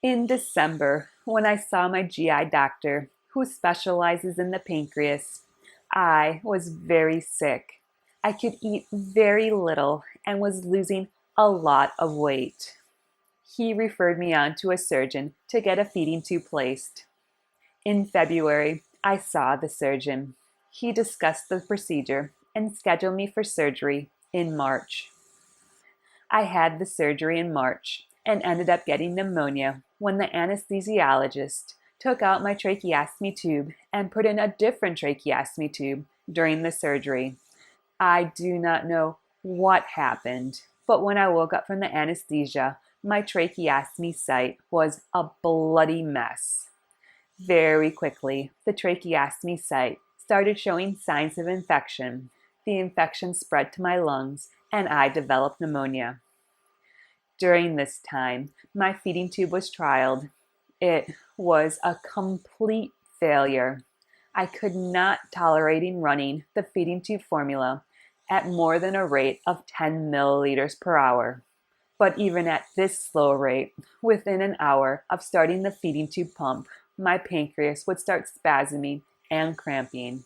In December, when I saw my GI doctor, who specializes in the pancreas, I was very sick. I could eat very little and was losing a lot of weight. He referred me on to a surgeon to get a feeding tube placed. In February, I saw the surgeon. He discussed the procedure and scheduled me for surgery in March. I had the surgery in March and ended up getting pneumonia when the anesthesiologist took out my tracheostomy tube and put in a different tracheostomy tube during the surgery. I do not know what happened, but when I woke up from the anesthesia, my tracheostomy site was a bloody mess. Very quickly, the tracheostomy site started showing signs of infection. The infection spread to my lungs, and I developed pneumonia. During this time, my feeding tube was trialed. It was a complete failure. I could not tolerate running the feeding tube formula at more than a rate of 10 milliliters per hour. But even at this slow rate, within an hour of starting the feeding tube pump, my pancreas would start spasming and cramping.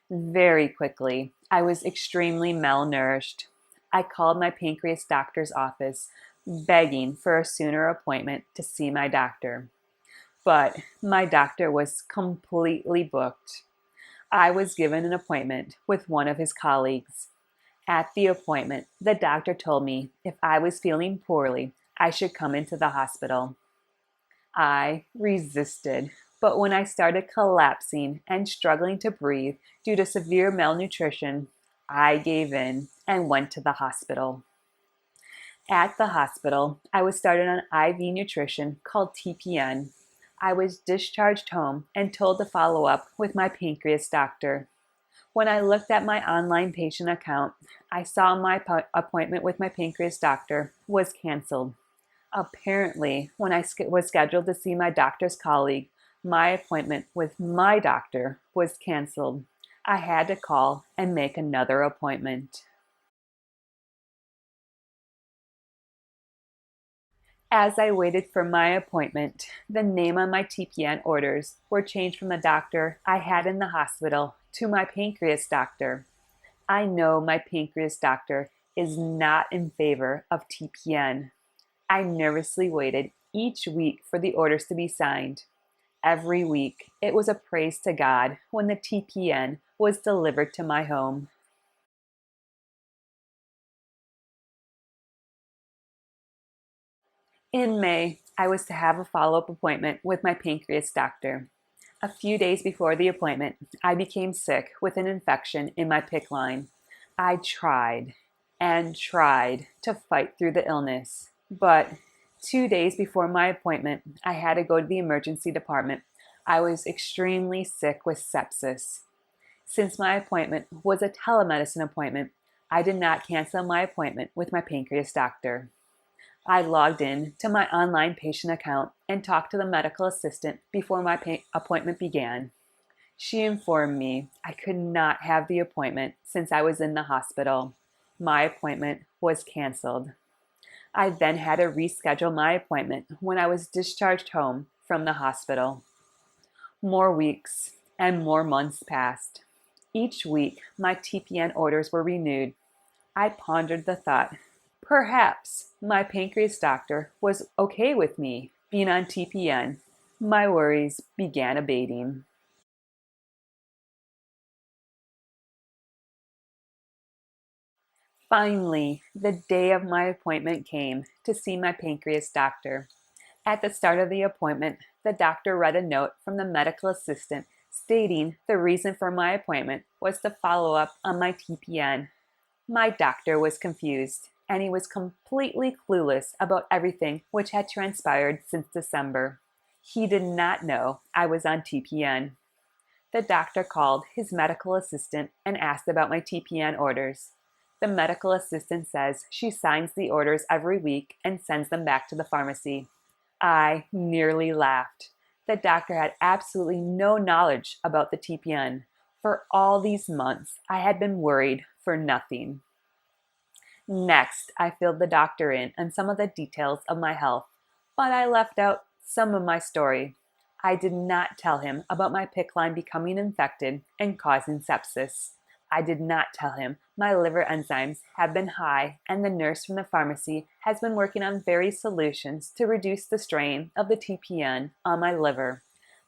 Very quickly, I was extremely malnourished. I called my pancreas doctor's office, begging for a sooner appointment to see my doctor. But my doctor was completely booked. I was given an appointment with one of his colleagues. At the appointment, the doctor told me if I was feeling poorly, I should come into the hospital. I resisted, but when I started collapsing and struggling to breathe due to severe malnutrition, I gave in and went to the hospital. At the hospital, I was started on IV nutrition called TPN. I was discharged home and told to follow up with my pancreas doctor. When I looked at my online patient account, I saw my appointment with my pancreas doctor was canceled. Apparently, when I was scheduled to see my doctor's colleague, my appointment with my doctor was canceled. I had to call and make another appointment. As I waited for my appointment, the name on my TPN orders were changed from the doctor I had in the hospital to my pancreas doctor. I know my pancreas doctor is not in favor of TPN. I nervously waited each week for the orders to be signed. Every week, it was a praise to God when the TPN was delivered to my home. In May, I was to have a follow-up appointment with my pancreas doctor. A few days before the appointment, I became sick with an infection in my PICC line. I tried and tried to fight through the illness, but 2 days before my appointment, I had to go to the emergency department. I was extremely sick with sepsis. Since my appointment was a telemedicine appointment, I did not cancel my appointment with my pancreas doctor. I logged in to my online patient account and talked to the medical assistant before my appointment began. She informed me I could not have the appointment since I was in the hospital. My appointment was canceled. I then had to reschedule my appointment when I was discharged home from the hospital. More weeks and more months passed. Each week, my TPN orders were renewed. I pondered the thought, perhaps my pancreas doctor was okay with me being on TPN. My worries began abating. Finally, the day of my appointment came to see my pancreas doctor. At the start of the appointment, the doctor read a note from the medical assistant stating the reason for my appointment was to follow up on my TPN. My doctor was confused, and he was completely clueless about everything which had transpired since December. He did not know I was on TPN. The doctor called his medical assistant and asked about my TPN orders. The medical assistant says she signs the orders every week and sends them back to the pharmacy. I nearly laughed. The doctor had absolutely no knowledge about the TPN. For all these months, I had been worried for nothing. Next, I filled the doctor in on some of the details of my health. But I left out some of my story. I did not tell him about my PICC line becoming infected and causing sepsis. I did not tell him my liver enzymes have been high and the nurse from the pharmacy has been working on various solutions to reduce the strain of the TPN on my liver.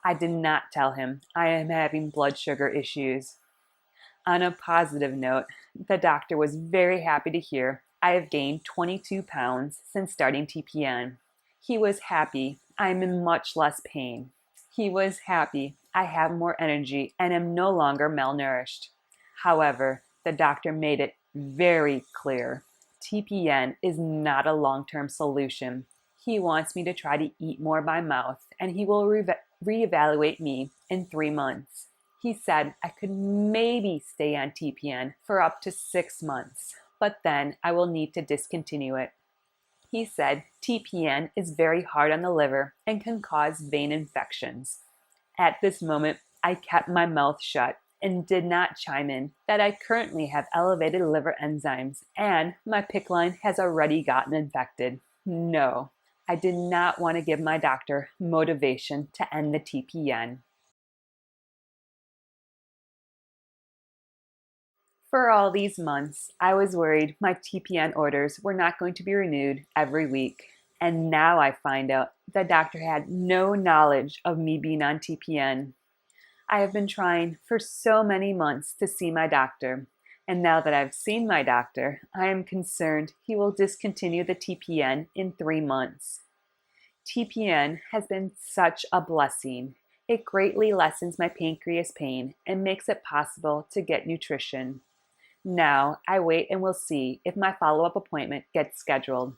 I did not tell him I am having blood sugar issues. On a positive note, the doctor was very happy to hear I have gained 22 pounds since starting TPN. He was happy I am in much less pain. He was happy I have more energy and am no longer malnourished. However, the doctor made it very clear TPN is not a long-term solution. He wants me to try to eat more by mouth, and he will reevaluate me in 3 months. He said I could maybe stay on TPN for up to 6 months, but then I will need to discontinue it. He said TPN is very hard on the liver and can cause vein infections. At this moment, I kept my mouth shut and did not chime in that I currently have elevated liver enzymes and my PICC line has already gotten infected. No, I did not want to give my doctor motivation to end the TPN. For all these months, I was worried my TPN orders were not going to be renewed every week. And now I find out the doctor had no knowledge of me being on TPN. I have been trying for so many months to see my doctor. And now that I've seen my doctor, I am concerned he will discontinue the TPN in 3 months. TPN has been such a blessing. It greatly lessens my pancreas pain and makes it possible to get nutrition. Now, I wait and will see if my follow-up appointment gets scheduled.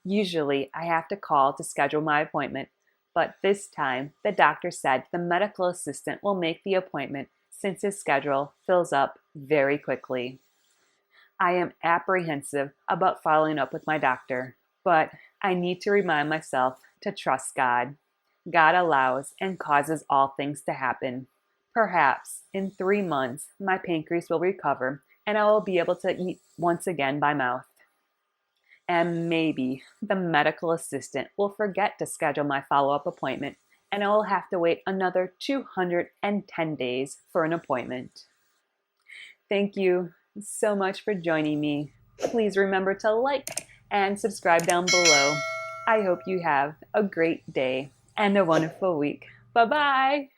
Usually, I have to call to schedule my appointment, but this time, the doctor said the medical assistant will make the appointment since his schedule fills up very quickly. I am apprehensive about following up with my doctor, but I need to remind myself to trust God. God allows and causes all things to happen. Perhaps in 3 months, my pancreas will recover and I will be able to eat once again by mouth. And maybe the medical assistant will forget to schedule my follow-up appointment and I will have to wait another 210 days for an appointment. Thank you so much for joining me. Please remember to like and subscribe down below. I hope you have a great day and a wonderful week. Bye-bye.